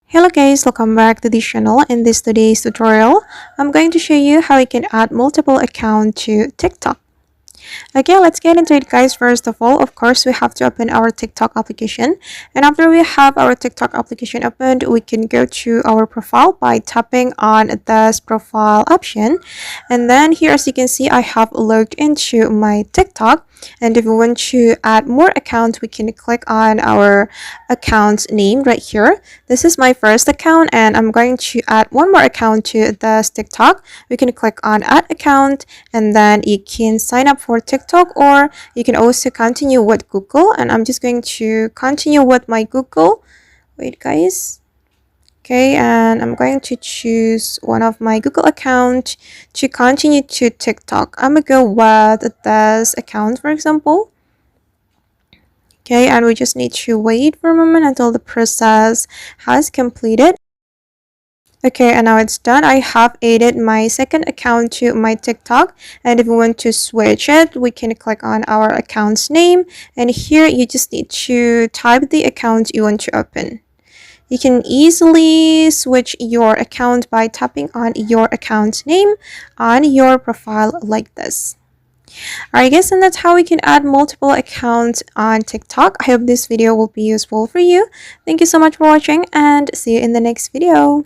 Hello guys, welcome back to this channel. In this today's tutorial, I'm going to show you how you can add multiple accounts to TikTok. Okay, let's get into it guys. First of all, of course, we have to open our TikTok application. And after we have our TikTok application opened, we can go to our profile by tapping on this profile option. And then here, as you can see, I have logged into my TikTok. And if we want to add more accounts, we can click on our account's name right here. This is my first account and I'm going to add one more account to this TikTok. We can click on add account and then you can sign up for TikTok, or you can also continue with Google, and I'm just going to continue with my Google. Wait guys. Okay, and I'm going to choose one of my Google account to continue to TikTok. I'm gonna go with this account, for example. Okay, and we just need to wait for a moment until the process has completed. Okay, and now it's done. I have added my second account to my TikTok, and if we want to switch it, we can click on our account's name, and here you just need to type the account you want to open. You can easily switch your account by tapping on your account name on your profile like this. Alright guys, and that's how we can add multiple accounts on TikTok. I hope this video will be useful for you. Thank you so much for watching and see you in the next video.